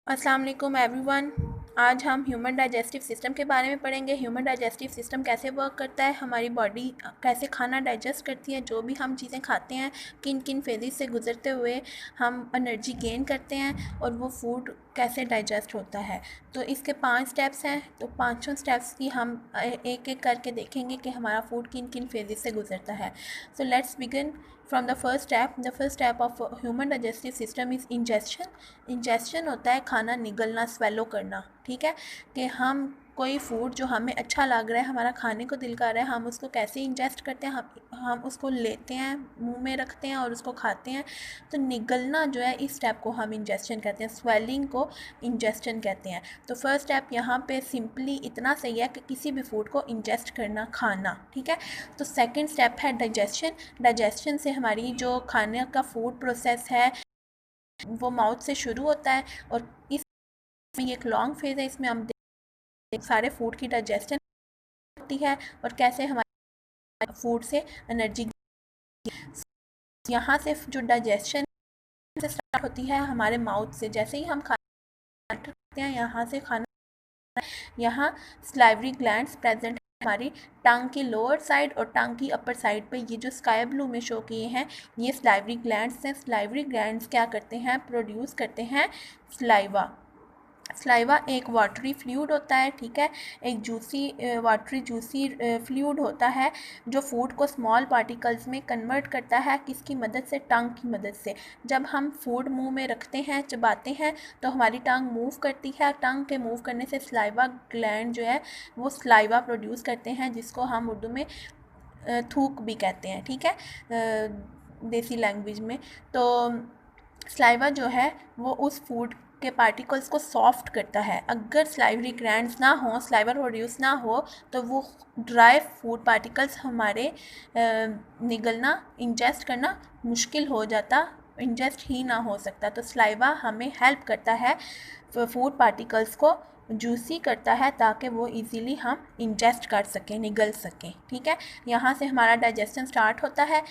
अस्सलाम वालेकुम एवरीवन। आज हम ह्यूमन डाइजेस्टिव सिस्टम के बारे में पढ़ेंगे। ह्यूमन डाइजेस्टिव सिस्टम कैसे वर्क करता है, हमारी बॉडी कैसे खाना डाइजेस्ट करती है, जो भी हम चीज़ें खाते हैं किन किन फेजेस से गुजरते हुए हम एनर्जी गेन करते हैं और वो फूड कैसे डाइजेस्ट होता है। तो इसके 5 स्टेप्स हैं, तो पाँचों स्टेप्स की हम एक एक करके देखेंगे कि हमारा फूड किन किन फेजेस से गुजरता है। So let's begin from the first step. The first step of human digestive system is ingestion. Ingestion होता है खाना निगलना, स्वेलो करना। ठीक है, कि हम कोई फूड जो हमें अच्छा लग रहा है, हमारा खाने को दिल कर रहा है, हम उसको कैसे इंजेस्ट करते हैं, हम उसको लेते हैं, मुंह में रखते हैं और उसको खाते हैं। तो निगलना जो है, इस स्टेप को हम इंजेस्शन कहते हैं, स्वेलिंग को इंजेस्शन कहते हैं। तो फर्स्ट स्टेप यहाँ पे सिंपली इतना सही है कि किसी भी फूड को इंजेस्ट करना, खाना। ठीक है, तो सेकेंड स्टेप है डाइजेशन। डाइजेशन से हमारी जो खाने का फूड प्रोसेस है वो माउथ से शुरू होता है और इसमें एक लॉन्ग फेज है। इसमें हम सारे फूड की डाइजेशन होती है और कैसे हमारे फूड से एनर्जी। यहाँ से जो डाइजेशन से स्टार्ट होती है हमारे माउथ से, जैसे ही हम खाना खाते हैं यहाँ से खाना, यहाँ स्लाइवरी ग्लैंड्स प्रेजेंट है हमारी टंग की लोअर साइड और टंग की अपर साइड पे। ये जो स्काई ब्लू में शो किए हैं ये स्लाइवरी ग्लैंड्स हैं। स्लाइवरी ग्लैंड्स क्या करते हैं, प्रोड्यूस करते हैं स्लाइवा। स्लाइवा एक वाटरी फ्लूइड होता है। ठीक है, एक जूसी वाटरी जूसी फ्लूइड होता है जो फूड को स्मॉल पार्टिकल्स में कन्वर्ट करता है। किसकी मदद से, टंग की मदद से। जब हम फूड मुंह में रखते हैं, चबाते हैं, तो हमारी टंग मूव करती है। टंग के मूव करने से स्लाइवा ग्लैंड जो है वो स्लाइवा प्रोड्यूस करते हैं, जिसको हम उर्दू में थूक भी कहते हैं। ठीक है, देसी लैंग्वेज में। तो स्लाइवा जो है वो उस फूड के पार्टिकल्स को सॉफ्ट करता है। अगर स्लाइवरी ग्लैंड्स ना हो, स्लाइवा प्रोड्यूस ना हो, तो वो ड्राई फूड पार्टिकल्स हमारे निगलना, इंजेस्ट करना मुश्किल हो जाता, इंजेस्ट ही ना हो सकता। तो स्लाइवा हमें हेल्प करता है फूड पार्टिकल्स को जूसी करता है ताकि वो इजीली हम इंजेस्ट कर सकें, निगल सकें। ठीक है, यहाँ से हमारा डाइजेशन स्टार्ट होता है।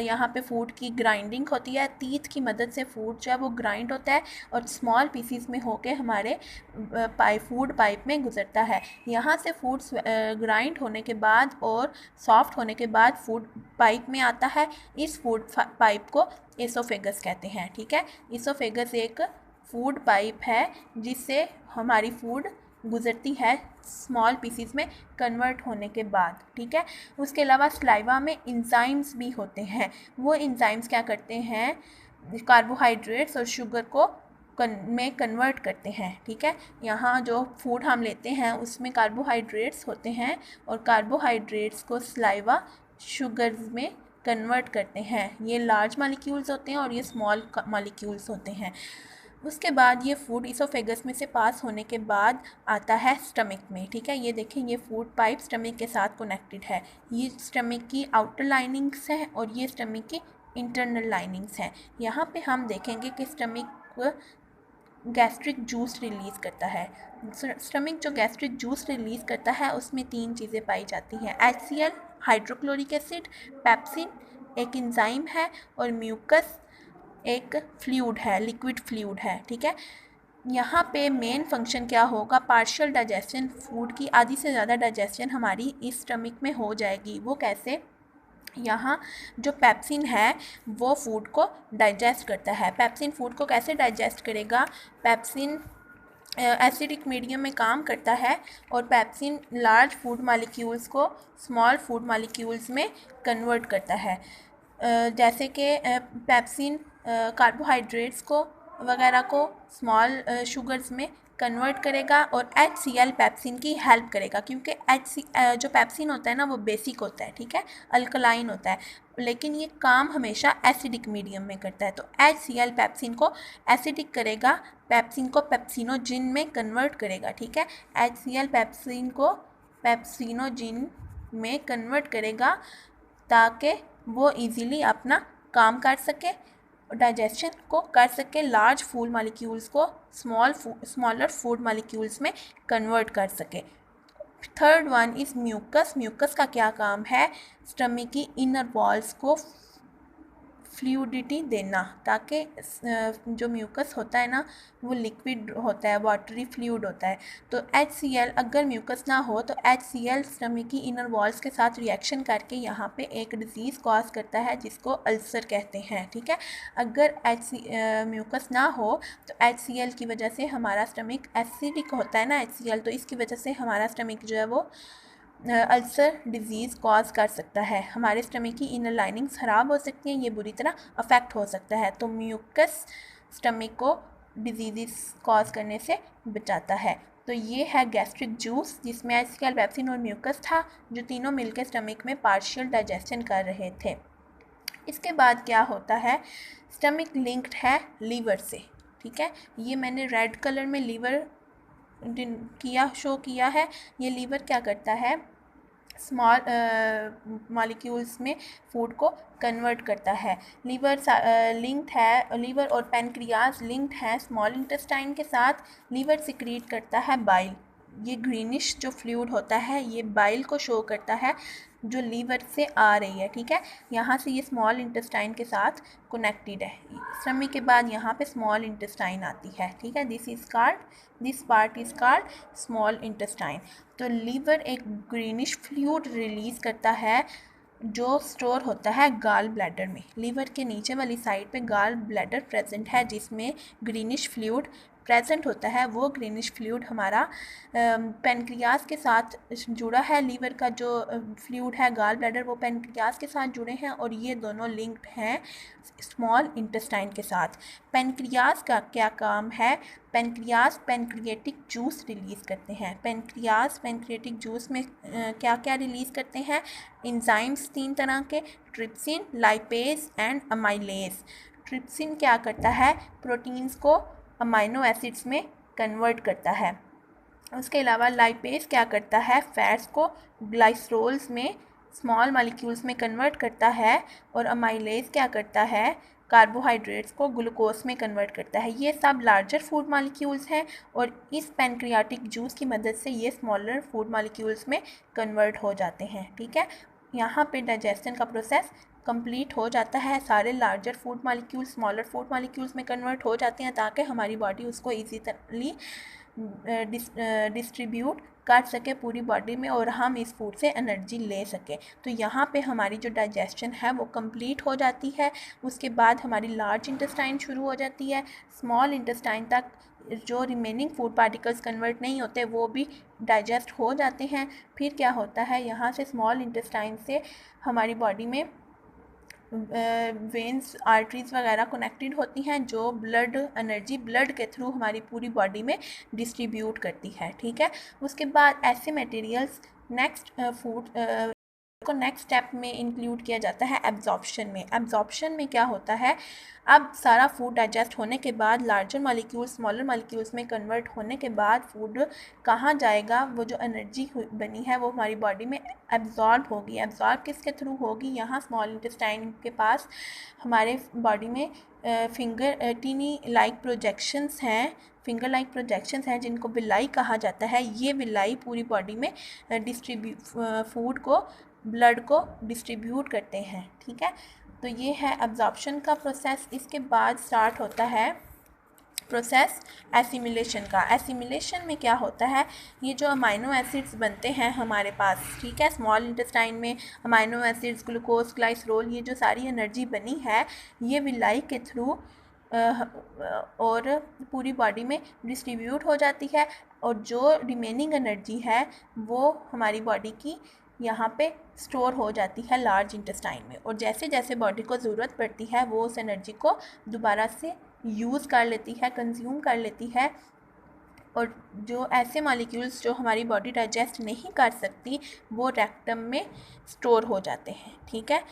यहाँ पे फूड की ग्राइंडिंग होती है, टीथ की मदद से फूड जो है वो ग्राइंड होता है और स्मॉल पीसीस में होके हमारे फूड पाइप में गुजरता है। यहाँ से फूड ग्राइंड होने के बाद और सॉफ्ट होने के बाद फूड पाइप में आता है। इस फूड पाइप को एसोफेगस कहते हैं। ठीक है, एसोफेगस एक फूड पाइप है जिससे हमारी फूड गुजरती है स्मॉल पीसीस में कन्वर्ट होने के बाद। ठीक है, उसके अलावा स्लाइवा में इंजाइम्स भी होते हैं। वो इंजाइम्स क्या करते हैं, कार्बोहाइड्रेट्स और शुगर को में कन्वर्ट करते हैं। ठीक है, यहाँ जो फूड हम लेते हैं उसमें कार्बोहाइड्रेट्स होते हैं और कार्बोहाइड्रेट्स को स्लाइवा शुगर्स में कन्वर्ट करते हैं। ये लार्ज मालिक्यूल्स होते हैं और ये स्मॉल मालिक्यूल्स होते हैं। उसके बाद ये फूड इसोफेगस में से पास होने के बाद आता है स्टमक में। ठीक है, ये देखें, ये फूड पाइप स्टमक के साथ कनेक्टेड है। ये स्टमक की आउटर लाइनिंग्स हैं और ये स्टमक की इंटरनल लाइनिंग्स हैं। यहाँ पे हम देखेंगे कि स्टमक गैस्ट्रिक जूस रिलीज़ करता है। स्टमक जो गैस्ट्रिक जूस रिलीज़ करता है उसमें 3 चीज़ें पाई जाती हैं, HCl, हाइड्रोक्लोरिक एसिड, पेप्सिन एक इंजाइम है और म्यूकस एक फ्लूइड है, लिक्विड फ्लूइड है। ठीक है, यहाँ पे मेन फंक्शन क्या होगा, पार्शियल डाइजेशन, फूड की आधी से ज़्यादा डाइजेशन हमारी इस स्टमक में हो जाएगी। वो कैसे, यहाँ जो पेप्सिन है वो फूड को डाइजेस्ट करता है। पेप्सिन फूड को कैसे डाइजेस्ट करेगा, पेप्सिन एसिडिक मीडियम में काम करता है और पेप्सिन लार्ज फूड मालिक्यूल्स को स्मॉल फूड मालिक्यूल्स में कन्वर्ट करता है। जैसे कि पेप्सिन कार्बोहाइड्रेट्स को वगैरह को स्मॉल शुगर्स में कन्वर्ट करेगा और HCl पेप्सिन की हेल्प करेगा, क्योंकि जो पेप्सिन होता है ना वो बेसिक होता है। ठीक है, अल्कलाइन होता है, लेकिन ये काम हमेशा एसिडिक मीडियम में करता है। तो HCl पेप्सिन को एसिडिक करेगा, पेप्सिन को पेप्सिनोजिन में कन्वर्ट करेगा। ठीक है, HCl पेप्सिन को पेप्सिनोजिन में कन्वर्ट करेगा ताकि वो इजीली अपना काम कर सके, डाइजेशन को कर सके, लार्ज फूड मालिक्यूल्स को स्मॉलर फूड मालिक्यूल्स में कन्वर्ट कर सके। Third one is mucus. Mucus का क्या काम है, स्टमक की इनर वॉल्स को फ्लूइडिटी देना, ताकि जो म्यूकस होता है ना वो लिक्विड होता है, वाटरी फ्लूइड होता है। तो HCl, अगर म्यूकस ना हो तो HCl स्टमक की इनर वॉल्स के साथ रिएक्शन करके यहाँ पे एक डिजीज़ कॉज करता है जिसको अल्सर कहते हैं, ठीक है। अगर म्यूकस ना हो तो HCl की वजह से हमारा स्टमक एसिडिक होता है ना HCl, तो इसकी वजह से हमारा स्टमक जो है वो अल्सर डिज़ीज़ कॉज कर सकता है। हमारे स्टमक की इनर लाइनिंग्स ख़राब हो सकती हैं, ये बुरी तरह अफेक्ट हो सकता है। तो म्यूकस स्टमक को डिजीज़ कॉज करने से बचाता है। तो ये है गैस्ट्रिक जूस, जिसमें HCl, पेप्सिन और म्यूकस था, जो तीनों मिलकर स्टमक में पार्शियल डाइजेशन कर रहे थे। इसके बाद क्या होता है, स्टमक लिंक्ड है लीवर से, ठीक है। ये मैंने रेड कलर में लीवर शो किया है। ये लीवर क्या करता है, स्मॉल मॉलिक्यूल्स में फूड को कन्वर्ट करता है। लीवर लिंक्ड है, लीवर और पैनक्रियाज लिंक्ड है स्मॉल इंटेस्टाइन के साथ। लीवर सिक्रीट करता है बाइल, ये ग्रीनिश जो फ्लूइड होता है ये बाइल को शो करता है जो लीवर से आ रही है, ठीक है। यहाँ से ये स्मॉल इंटेस्टाइन के साथ कनेक्टेड है। स्टमक के बाद यहाँ पे स्मॉल इंटेस्टाइन आती है, ठीक है। This part is called small intestine. तो लीवर एक ग्रीनिश फ्लूइड रिलीज़ करता है जो स्टोर होता है गाल ब्लैडर में। लीवर के नीचे वाली साइड पे गाल ब्लैडर प्रेजेंट है जिसमें ग्रीनिश फ्लूइड प्रेजेंट होता है। वो ग्रीनिश फ्लूइड हमारा पेनक्रियाज के साथ जुड़ा है। लीवर का जो फ्लूइड है गाल ब्लैडर वो पेनक्रियाज के साथ जुड़े हैं और ये दोनों लिंक्ड हैं स्मॉल इंटेस्टाइन के साथ। पेनक्रियाज का क्या काम है, पेनक्रियाज पेनक्रिएटिक जूस रिलीज़ करते हैं। पेनक्रियाज पेनक्रिएटिक जूस में क्या क्या रिलीज़ करते हैं, एंजाइम्स 3 तरह के, trypsin, lipase and amylase. Trypsin क्या करता है, प्रोटीन्स को अमाइनो एसिड्स में कन्वर्ट करता है। उसके अलावा लाइपेज क्या करता है, फैट्स को ग्लाइसरोल्स में स्मॉल मॉलिक्यूल्स में कन्वर्ट करता है। और अमाइलेज क्या करता है, कार्बोहाइड्रेट्स को ग्लूकोज में कन्वर्ट करता है। ये सब लार्जर फूड मॉलिक्यूल्स हैं और इस पैनक्रियाटिक जूस की मदद से ये स्मॉलर फूड मॉलिक्यूल्स में कन्वर्ट हो जाते हैं, ठीक है। यहाँ पे डाइजेशन का प्रोसेस कंप्लीट हो जाता है। सारे larger food molecules smaller food molecules में कन्वर्ट हो जाते हैं ताकि हमारी बॉडी उसको ईजीली डिस्ट्रीब्यूट कर सके पूरी बॉडी में और हम इस फूड से एनर्जी ले सकें। तो यहाँ पे हमारी जो डाइजेशन है वो कंप्लीट हो जाती है। उसके बाद हमारी लार्ज इंटेस्टाइन शुरू हो जाती है। स्मॉल इंटेस्टाइन तक जो रिमेनिंग फूड पार्टिकल्स कन्वर्ट नहीं होते वो भी डाइजेस्ट हो जाते हैं। फिर क्या होता है, यहाँ से स्मॉल इंटेस्टाइन से हमारी बॉडी में वेंस आर्टरीज वगैरह कनेक्टेड होती हैं जो ब्लड एनर्जी ब्लड के थ्रू हमारी पूरी बॉडी में डिस्ट्रीब्यूट करती है, ठीक है। उसके बाद ऐसे मटेरियल्स नेक्स्ट फूड को नेक्स्ट स्टेप में इंक्लूड किया जाता है एब्जॉर्प्शन में। एब्जॉर्प्शन में क्या होता है, अब सारा फूड डाइजेस्ट होने के बाद लार्जर मॉलिक्यूल्स स्मॉलर मॉलिक्यूल्स में कन्वर्ट होने के बाद फूड कहाँ जाएगा, वो जो एनर्जी बनी है वो हमारी बॉडी में एब्जॉर्ब होगी। एब्जॉर्ब किसके थ्रू होगी, यहाँ स्मॉल इंटेस्टाइन के पास हमारे बॉडी में टीनी लाइक प्रोजेक्शंस हैं, फिंगर लाइक प्रोजेक्शंस हैं जिनको विलाई कहा जाता है। ये विलाई पूरी बॉडी में फूड को ब्लड को डिस्ट्रीब्यूट करते हैं, ठीक है। तो ये है एब्जॉर्प्शन का प्रोसेस। इसके बाद स्टार्ट होता है प्रोसेस एसिमिलेशन का। एसिमिलेशन में क्या होता है, ये जो अमाइनो एसिड्स बनते हैं हमारे पास, ठीक है, स्मॉल इंटेस्टाइन में अमाइनो एसिड्स, ग्लूकोज, ग्लाइसरोल, ये जो सारी एनर्जी बनी है ये विलाई के थ्रू और पूरी बॉडी में डिस्ट्रीब्यूट हो जाती है। और जो रिमेनिंग एनर्जी है वो हमारी बॉडी की यहाँ पे स्टोर हो जाती है लार्ज इंटेस्टाइन में। और जैसे जैसे बॉडी को ज़रूरत पड़ती है वो उस एनर्जी को दोबारा से यूज़ कर लेती है, कंज्यूम कर लेती है। और जो ऐसे मॉलिक्यूल्स जो हमारी बॉडी डाइजेस्ट नहीं कर सकती वो रेक्टम में स्टोर हो जाते हैं, ठीक है।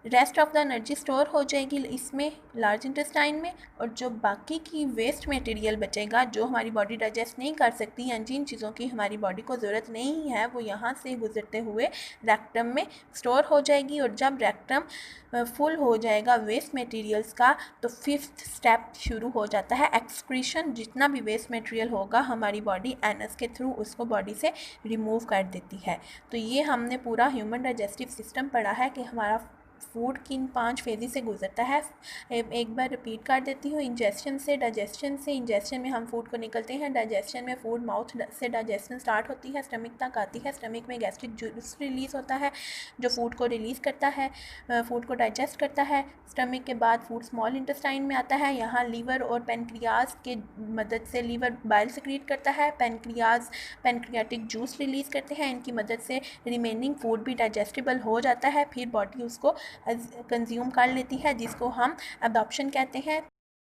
Rest of the energy store हो जाएगी इसमें लार्ज इंटेस्टाइन में, और जो बाकी की वेस्ट मटेरियल बचेगा जो हमारी बॉडी डाइजेस्ट नहीं कर सकती या जिन चीज़ों की हमारी बॉडी को ज़रूरत नहीं है वो यहाँ से गुजरते हुए रेक्टम में स्टोर हो जाएगी। और जब रेक्टम फुल हो जाएगा वेस्ट मटेरियल्स का तो 5th स्टेप शुरू हो जाता है एक्सक्रीशन। जितना भी वेस्ट मटेरियल होगा हमारी बॉडी एनस के थ्रू उसको बॉडी से रिमूव कर देती है। तो ये हमने पूरा ह्यूमन डाइजेस्टिव सिस्टम पढ़ा है कि हमारा फूड की इन 5 फेजेस से गुजरता है। एक बार रिपीट कर देती हूँ। इंजेस्शन से, डाइजेशन से, इंजेस्शन में हम फूड को निकलते हैं, डाइजेशन में फूड माउथ से डाइजेशन स्टार्ट होती है, स्टमक तक आती है, स्टमक में गैस्ट्रिक जूस रिलीज़ होता है जो फूड को रिलीज़ करता है, फूड को डाइजेस्ट करता है। स्टमक के बाद फूड स्मॉल इंटेस्टाइन में आता है, यहाँ लीवर और पेनक्रियाज के मदद से लीवर बाइल सिक्रीट करता है, पेनक्रियाज पेनक्रियाटिक जूस रिलीज़ करते हैं, इनकी मदद से रिमेनिंग फूड भी डाइजेस्टिबल हो जाता है, फिर बॉडी उसको कंज्यूम कर लेती है जिसको हम एब्जॉर्प्शन कहते हैं।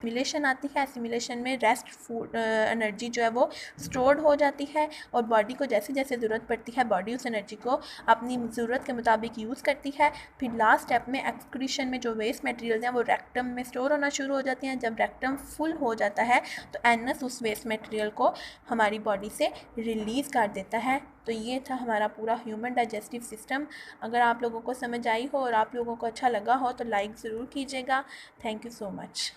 एसिमिलेशन आती है, एसिमिलेशन में रेस्ट फूड एनर्जी जो है वो स्टोर्ड हो जाती है और बॉडी को जैसे जैसे ज़रूरत पड़ती है बॉडी उस एनर्जी को अपनी ज़रूरत के मुताबिक यूज़ करती है। फिर लास्ट स्टेप में एक्सक्रीशन में जो वेस्ट मटेरियल्स हैं वो रेक्टम में स्टोर होना शुरू हो जाते हैं। जब रेक्टम फुल हो जाता है तो एनस उस वेस्ट मटेरियल को हमारी बॉडी से रिलीज़ कर देता है। तो ये था हमारा पूरा ह्यूमन डाइजेस्टिव सिस्टम। अगर आप लोगों को समझ आई हो और आप लोगों को अच्छा लगा हो तो लाइक ज़रूर कीजिएगा। Thank you so much.